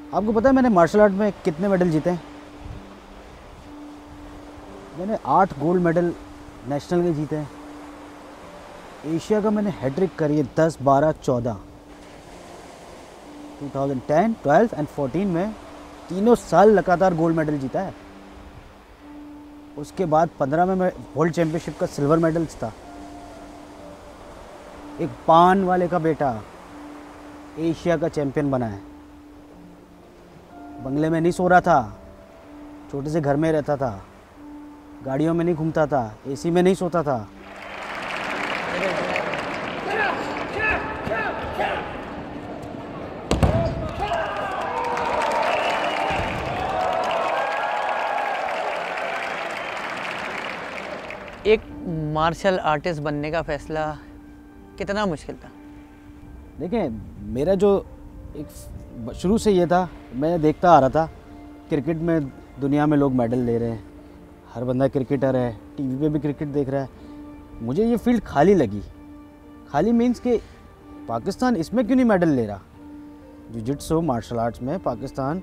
आपको पता है मैंने मार्शल आर्ट में कितने मेडल जीते हैं? मैंने 8 गोल्ड मेडल नेशनल के जीते हैं। एशिया का मैंने हैट्रिक करी है 10, 12, 14। 2010, 12 एंड 14 में तीनों साल लगातार गोल्ड मेडल जीता है। उसके बाद 15 में मैं वर्ल्ड चैम्पियनशिप का सिल्वर मेडलिस्ट था। एक पान वाले का बेटा एशिया का चैंपियन बना है। बंगले में नहीं सो रहा था, छोटे से घर में रहता था, गाड़ियों में नहीं घूमता था, एसी में नहीं सोता था। एक मार्शल आर्टिस्ट बनने का फैसला कितना मुश्किल था? देखिए, मेरा जो एक शुरू से ये था, मैं देखता आ रहा था क्रिकेट में दुनिया में लोग मेडल ले रहे हैं, हर बंदा क्रिकेटर है, टीवी पे भी क्रिकेट देख रहा है। मुझे ये फील्ड खाली लगी। खाली मीन्स कि पाकिस्तान इसमें क्यों नहीं मेडल ले रहा? जिजिट्सो मार्शल आर्ट्स में पाकिस्तान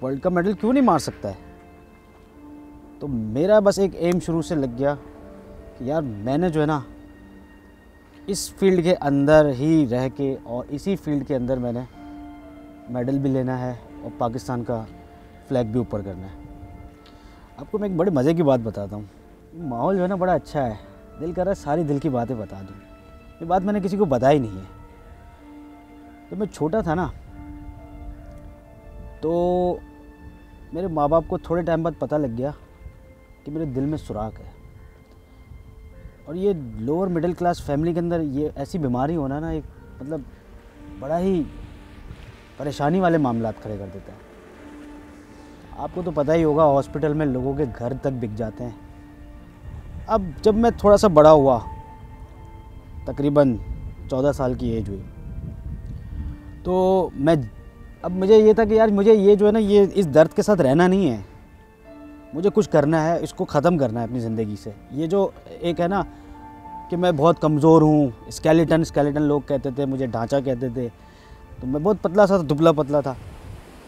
वर्ल्ड का मेडल क्यों नहीं मार सकता है? तो मेरा बस एक एम शुरू से लग गया कि यार मैंने जो है ना इस फील्ड के अंदर ही रह के और इसी फील्ड के अंदर मैंने मेडल भी लेना है और पाकिस्तान का फ्लैग भी ऊपर करना है। आपको मैं एक बड़े मज़े की बात बताता हूँ। माहौल जो है ना बड़ा अच्छा है, दिल कर रहा है सारी दिल की बातें बता दूँ। ये बात मैंने किसी को बताई नहीं है। जब मैं छोटा था ना तो मेरे माँ बाप को थोड़े टाइम बाद पता लग गया कि मेरे दिल में सुराख है। और ये लोअर मिडिल क्लास फैमिली के अंदर ये ऐसी बीमारी होना ना एक मतलब बड़ा ही परेशानी वाले मामलात खड़े कर देता है। आपको तो पता ही होगा, हॉस्पिटल में लोगों के घर तक बिक जाते हैं। अब जब मैं थोड़ा सा बड़ा हुआ, तकरीबन 14 साल की एज हुई, तो अब मुझे ये था कि यार मुझे ये जो है ना ये इस दर्द के साथ रहना नहीं है, मुझे कुछ करना है, इसको ख़त्म करना है अपनी ज़िंदगी से। ये जो एक है ना कि मैं बहुत कमज़ोर हूँ, स्केलेटन लोग कहते थे, मुझे ढांचा कहते थे, तो मैं बहुत पतला सा, दुबला पतला था।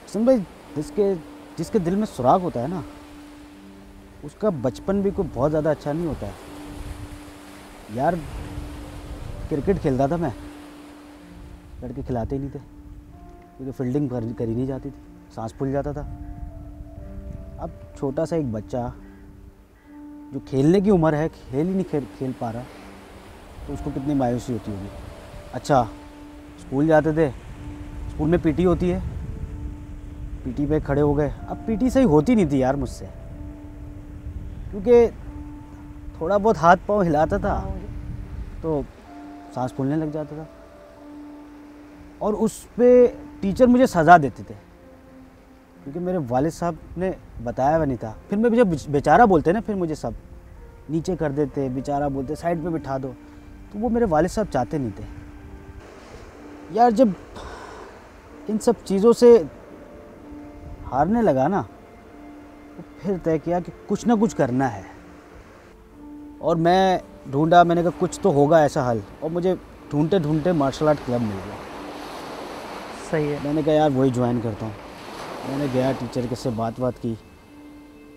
सुन भाई, जिसके दिल में सुराग होता है ना, उसका बचपन भी कोई बहुत ज़्यादा अच्छा नहीं होता है। यार क्रिकेट खेलता था मैं, लड़के खिलाते ही नहीं थे क्योंकि फील्डिंग करी नहीं जाती थी, सांस फूल जाता था। अब छोटा सा एक बच्चा जो खेलने की उम्र है, खेल ही नहीं खेल पा रहा, तो उसको कितनी मायूसी होती होगी। अच्छा, स्कूल जाते थे, स्कूल में पीटी होती है, पीटी पे खड़े हो गए। अब पीटी सही होती नहीं थी यार मुझसे, क्योंकि थोड़ा बहुत हाथ पाँव हिलाता था तो सांस फूलने लग जाता था। और उस पे टीचर मुझे सज़ा देते थे क्योंकि मेरे वालिद साहब ने बताया हुआ नहीं था। फिर मैं मुझे बेचारा बोलते ना, फिर मुझे सब नीचे कर देते, बेचारा बोलते, साइड पे बिठा दो, तो वो मेरे वालिद साहब चाहते नहीं थे। यार जब इन सब चीज़ों से हारने लगा ना, तो फिर तय किया कि कुछ ना कुछ करना है। और मैं ढूंढा, मैंने कहा कुछ तो होगा ऐसा हल, और मुझे ढूंढते ढूंढते मार्शल आर्ट क्लब मिल गया। सही है। मैंने कहा यार वही ज्वाइन करता हूँ। मैंने गया, टीचर के से बात की।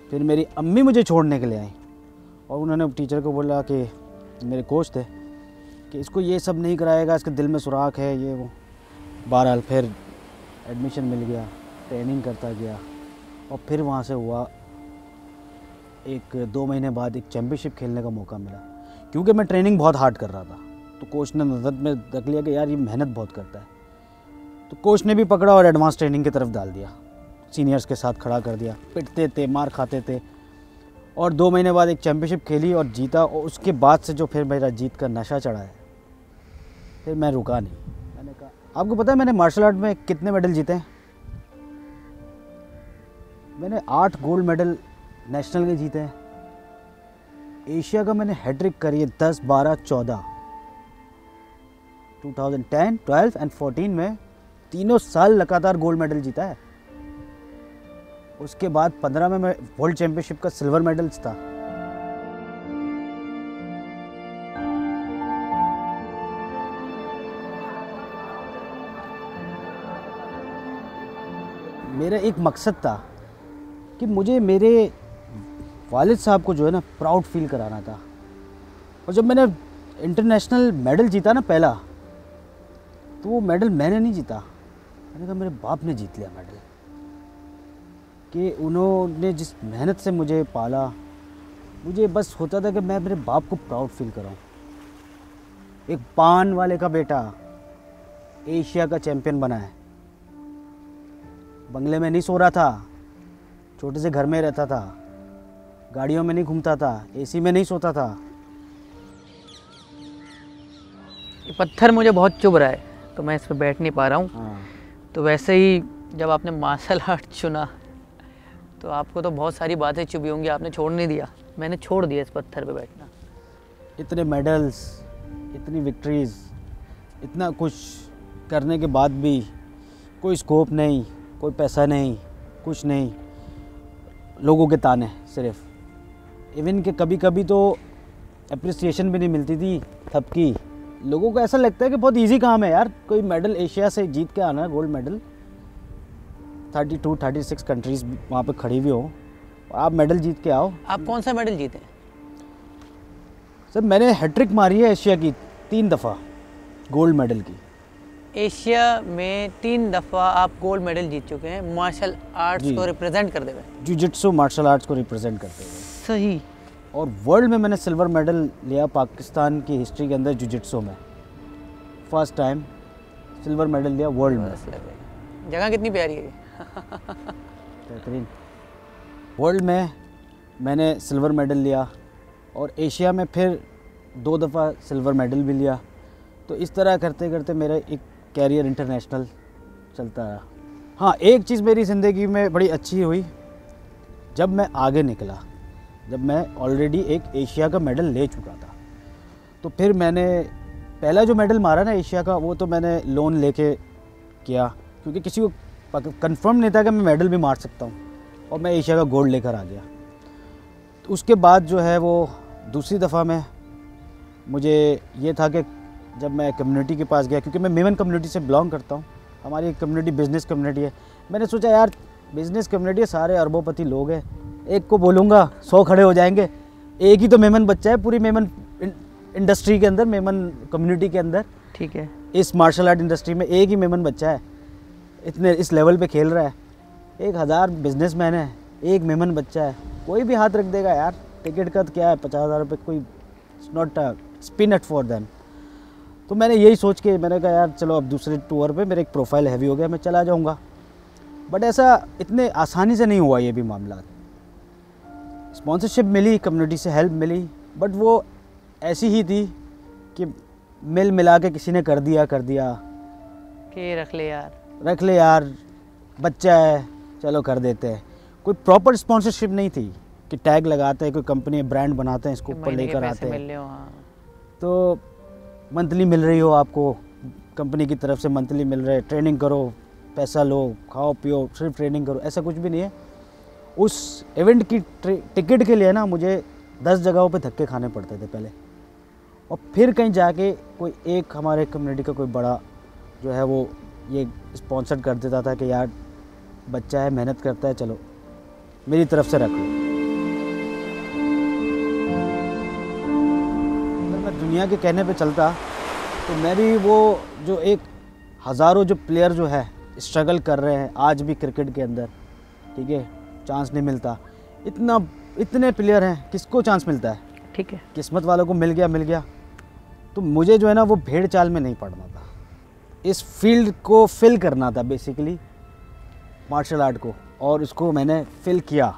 फिर मेरी अम्मी मुझे छोड़ने के लिए आई और उन्होंने टीचर को बोला, कि मेरे कोच थे, कि इसको ये सब नहीं कराएगा, इसके दिल में सुराख है, ये वो। बहरहाल फिर एडमिशन मिल गया, ट्रेनिंग करता गया, और फिर वहाँ से हुआ 1-2 महीने बाद एक चैम्पियनशिप खेलने का मौका मिला। क्योंकि मैं ट्रेनिंग बहुत हार्ड कर रहा था, तो कोच ने नज़र में रख लिया कि यार ये मेहनत बहुत करता है। तो कोच ने भी पकड़ा और एडवांस ट्रेनिंग की तरफ डाल दिया, सीनियर्स के साथ खड़ा कर दिया। पिटते थे, मार खाते थे, और 2 महीने बाद एक चैम्पियनशिप खेली और जीता। और उसके बाद से जो फिर मेरा जीत का नशा चढ़ा है, फिर मैं रुका नहीं। मैंने कहा, आपको पता है मैंने मार्शल आर्ट में कितने मेडल जीते हैं? मैंने 8 गोल्ड मेडल नेशनल के जीते हैं। एशिया का मैंने हैट्रिक करी है 10, 12, 14। 2010, 12 एंड 14 में तीनों साल लगातार गोल्ड मेडल जीता है। उसके बाद 15 में मैं वर्ल्ड चैम्पियनशिप का सिल्वर मेडलिस्ट था। मेरा एक मकसद था कि मुझे मेरे वालिद साहब को जो है ना प्राउड फील कराना था। और जब मैंने इंटरनेशनल मेडल जीता ना पहला, तो वो मेडल मैंने नहीं जीता, मैंने कहा मेरे बाप ने जीत लिया मेडल। कि उन्होंने जिस मेहनत से मुझे पाला, मुझे बस होता था कि मैं मेरे बाप को प्राउड फील कराऊं। एक पान वाले का बेटा एशिया का चैंपियन बना है। बंगले में नहीं सो रहा था, छोटे से घर में रहता था, गाड़ियों में नहीं घूमता था, एसी में नहीं सोता था। ये पत्थर मुझे बहुत चुभ रहा है तो मैं इस पर बैठ नहीं पा रहा हूँ। हाँ। तो वैसे ही जब आपने मार्शल आर्ट चुना तो आपको तो बहुत सारी बातें चुभी होंगी, आपने छोड़ नहीं दिया। मैंने छोड़ दिया इस पत्थर पे बैठना। इतने मेडल्स, इतनी विक्ट्रीज़, इतना कुछ करने के बाद भी कोई स्कोप नहीं, कोई पैसा नहीं, कुछ नहीं, लोगों के ताने सिर्फ। इवन कि कभी कभी तो अप्रिसिएशन भी नहीं मिलती थी सबकी। लोगों को ऐसा लगता है कि बहुत इजी काम है यार, कोई मेडल एशिया से जीत के आना, गोल्ड मेडल। 36 कंट्रीज़ वहाँ पे खड़ी हुई हो, आप मेडल जीत के आओ। आप कौन सा मेडल जीते? सर मैंने हैट्रिक मारी है एशिया की 3 दफ़ा गोल्ड मेडल की। एशिया में 3 दफ़ा आप गोल्ड मेडल जीत चुके हैं मार्शल आर्ट्स को रिप्रेजेंट करते हुए। जुजित्सु मार्शल आर्ट्स को रिप्रेजेंट करते हुए। सही। और वर्ल्ड में मैंने सिल्वर मेडल लिया पाकिस्तान की हिस्ट्री के अंदर जुजित्सु में। फर्स्ट टाइम सिल्वर मेडल लिया वर्ल्ड में। जगह कितनी प्यारी है। बेहतरीन। वर्ल्ड में मैंने सिल्वर मेडल लिया और एशिया में फिर 2 दफ़ा सिल्वर मेडल भी लिया। तो इस तरह करते करते मेरा एक कैरियर इंटरनेशनल चलता रहा। हाँ, एक चीज़ मेरी ज़िंदगी में बड़ी अच्छी हुई, जब मैं आगे निकला, जब मैं ऑलरेडी एक एशिया का मेडल ले चुका था, तो फिर मैंने पहला जो मेडल मारा ना एशिया का, वो तो मैंने लोन लेके किया, क्योंकि किसी को कंफर्म नहीं था कि मैं मेडल भी मार सकता हूँ, और मैं एशिया का गोल्ड लेकर आ गया। तो उसके बाद जो है वो दूसरी दफ़ा में मुझे ये था कि जब मैं कम्युनिटी के पास गया, क्योंकि मैं मेमन कम्युनिटी से बिलोंग करता हूँ, हमारी कम्युनिटी बिज़नेस कम्युनिटी है। मैंने सोचा यार बिज़नेस कम्युनिटी है, सारे अरबोपति लोग हैं, एक को बोलूँगा 100 खड़े हो जाएंगे। एक ही तो मेमन बच्चा है पूरी मेमन इंडस्ट्री के अंदर, मेमन कम्युनिटी के अंदर। ठीक है। इस मार्शल आर्ट इंडस्ट्री में एक ही मेमन बच्चा है, इतने इस लेवल पे खेल रहा है। 1000 बिजनेसमैन है, एक मेमन बच्चा है, कोई भी हाथ रख देगा यार। टिकट का तो क्या है, 50,000 रुपये, कोई नॉट अ स्पिनट फॉर देम। तो मैंने यही सोच के मैंने कहा यार चलो अब दूसरे टूर पे मेरे एक प्रोफाइल हैवी हो गया, मैं चला जाऊंगा। बट ऐसा इतने आसानी से नहीं हुआ ये भी मामला। स्पॉन्सरशिप मिली, कम्युनिटी से हेल्प मिली, बट वो ऐसी ही थी कि मिल मिला के किसी ने कर दिया कि रख ले यार बच्चा है चलो कर देते हैं। कोई प्रॉपर स्पॉन्सरशिप नहीं थी कि टैग लगाते हैं, कोई कंपनी ब्रांड बनाते हैं, इसको ऊपर लेकर आते हैं। हाँ। तो मंथली मिल रही हो आपको, कंपनी की तरफ से मंथली मिल रहा है, ट्रेनिंग करो, पैसा लो, खाओ पियो, सिर्फ ट्रेनिंग करो, ऐसा कुछ भी नहीं है। उस इवेंट की टिकट के लिए ना मुझे 10 जगहों पे धक्के खाने पड़ते थे पहले, और फिर कहीं जाके कोई एक हमारे कम्युनिटी का कोई बड़ा जो है वो ये स्पॉन्सर कर देता था कि यार बच्चा है, मेहनत करता है, चलो मेरी तरफ से रख लो। अगर मैं दुनिया के कहने पे चलता तो मैं भी वो जो एक हज़ारों जो प्लेयर जो है स्ट्रगल कर रहे हैं आज भी क्रिकेट के अंदर, ठीक है, चांस नहीं मिलता। इतने प्लेयर हैं, किसको चांस मिलता है? ठीक है, किस्मत वालों को मिल गया। तो मुझे जो है ना वो भेड़ चाल में नहीं पड़ना था, इस फील्ड को फिल करना था बेसिकली, मार्शल आर्ट को, और उसको मैंने फिल किया।